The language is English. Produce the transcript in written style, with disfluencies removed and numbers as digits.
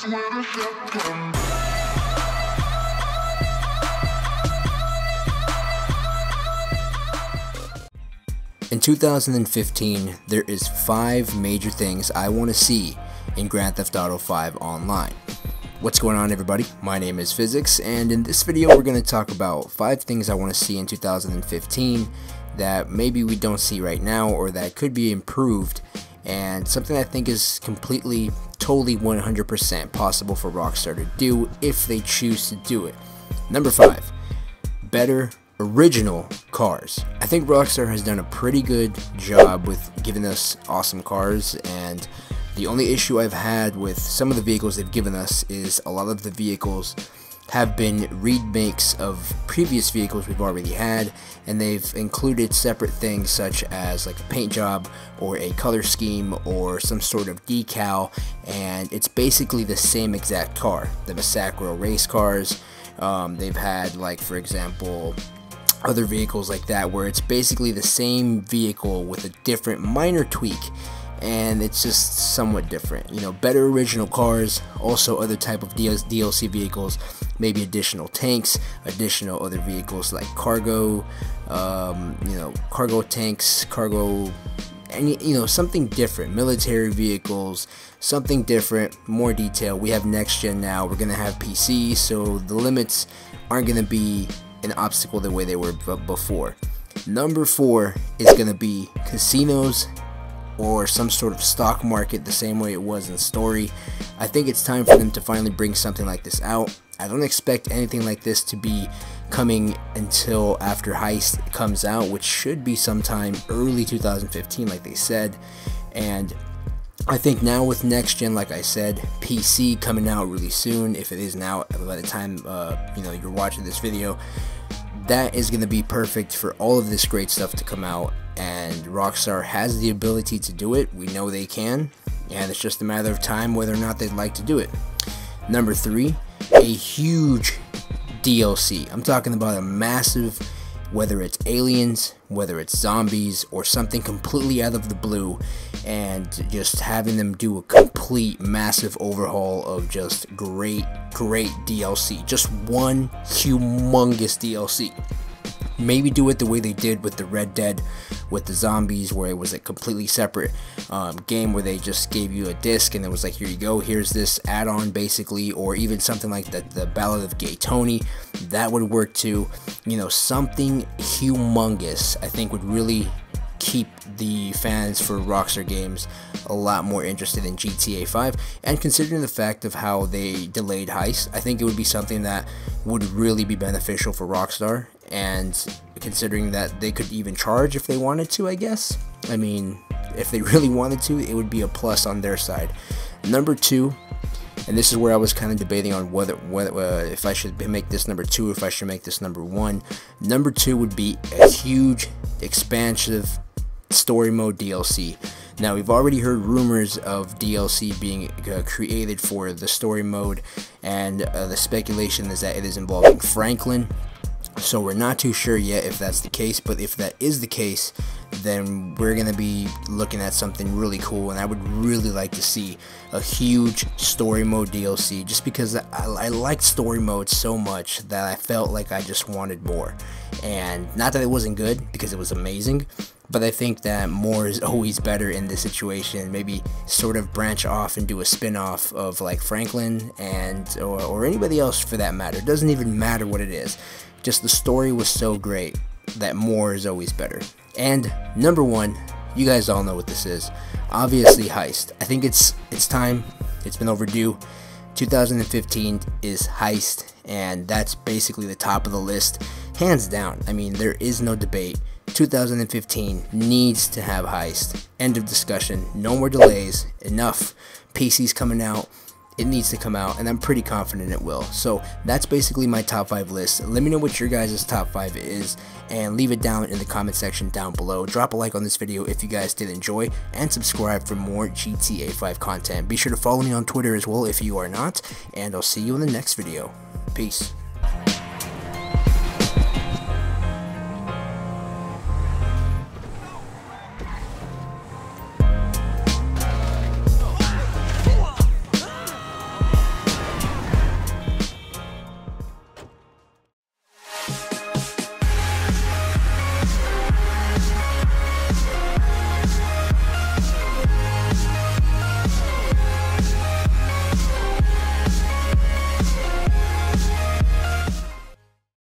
In 2015, there is 5 major things I want to see in Grand Theft Auto 5 Online. What's going on, everybody? My name is Physiics, and in this video we're going to talk about 5 things I want to see in 2015 that maybe we don't see right now or that could be improved, and something I think is completely, totally 100% possible for Rockstar to do if they choose to do it. Number 5, better original cars. I think Rockstar has done a pretty good job with giving us awesome cars, and the only issue I've had with some of the vehicles they've given us is a lot of the vehicles have been remakes of previous vehicles we've already had, and they've included separate things such as like a paint job or a color scheme or some sort of decal, and it's basically the same exact car. The Massacro race cars, they've had, like, for example, other vehicles like that where it's basically the same vehicle with a different minor tweak, and it's just somewhat different. You know, better original cars, also other type of DLC vehicles, maybe additional tanks, additional other vehicles like cargo, you know, cargo tanks, cargo, and you know, something different, military vehicles, something different, more detail. We have next gen now, we're gonna have PC, so the limits aren't gonna be an obstacle the way they were before. Number 4 is gonna be casinos or some sort of stock market the same way it was in story. I think it's time for them to finally bring something like this out. I don't expect anything like this to be coming until after Heist comes out, which should be sometime early 2015 like they said. And I think now with next gen, like I said, PC coming out really soon, if it is now by the time you know, you're watching this video, that is going to be perfect for all of this great stuff to come out, and Rockstar has the ability to do it. We know they can, and it's just a matter of time whether or not they'd like to do it. Number 3, a huge DLC. I'm talking about a massive, whether it's aliens, whether it's zombies, or something completely out of the blue, and just having them do a complete massive overhaul of just great DLC. Just one humongous DLC. Maybe do it the way they did with the Red Dead, with the zombies, where it was a completely separate game where they just gave you a disc and it was like, here you go, here's this add-on basically, or even something like the Ballad of Gay Tony. That would work too. You know, something humongous I think would really keep the fans for Rockstar games a lot more interested in GTA 5, and considering the fact of how they delayed Heist, I think it would be something that would really be beneficial for Rockstar, and considering that they could even charge if they wanted to, I guess. I mean, if they really wanted to, it would be a plus on their side. Number 2, and this is where I was kind of debating on whether if I should make this number 2 or if I should make this number 1. Number 2 would be a huge, expansive story mode DLC. Now, we've already heard rumors of DLC being created for the story mode, and the speculation is that it is involving Franklin. So we're not too sure yet if that's the case, but if that is the case, then we're going to be looking at something really cool, and I would really like to see a huge story mode DLC, just because I liked story mode so much that I felt like I just wanted more. And not that it wasn't good, because it was amazing, but I think that more is always better in this situation. Maybe sort of branch off and do a spin-off of like Franklin and or anybody else for that matter. It doesn't even matter what it is. Just the story was so great that more is always better. And number 1, you guys all know what this is. Obviously Heist. I think it's time. It's been overdue. 2015 is Heist, and that's basically the top of the list, hands down. I mean, there is no debate. 2015 needs to have Heist. End of discussion. No more delays. Enough. PC's coming out. It needs to come out, and I'm pretty confident it will. So that's basically my top 5 list. Let me know what your guys' top 5 is, and leave it down in the comment section down below. Drop a like on this video if you guys did enjoy, and subscribe for more GTA 5 content. Be sure to follow me on Twitter as well if you are not, and I'll see you in the next video. Peace.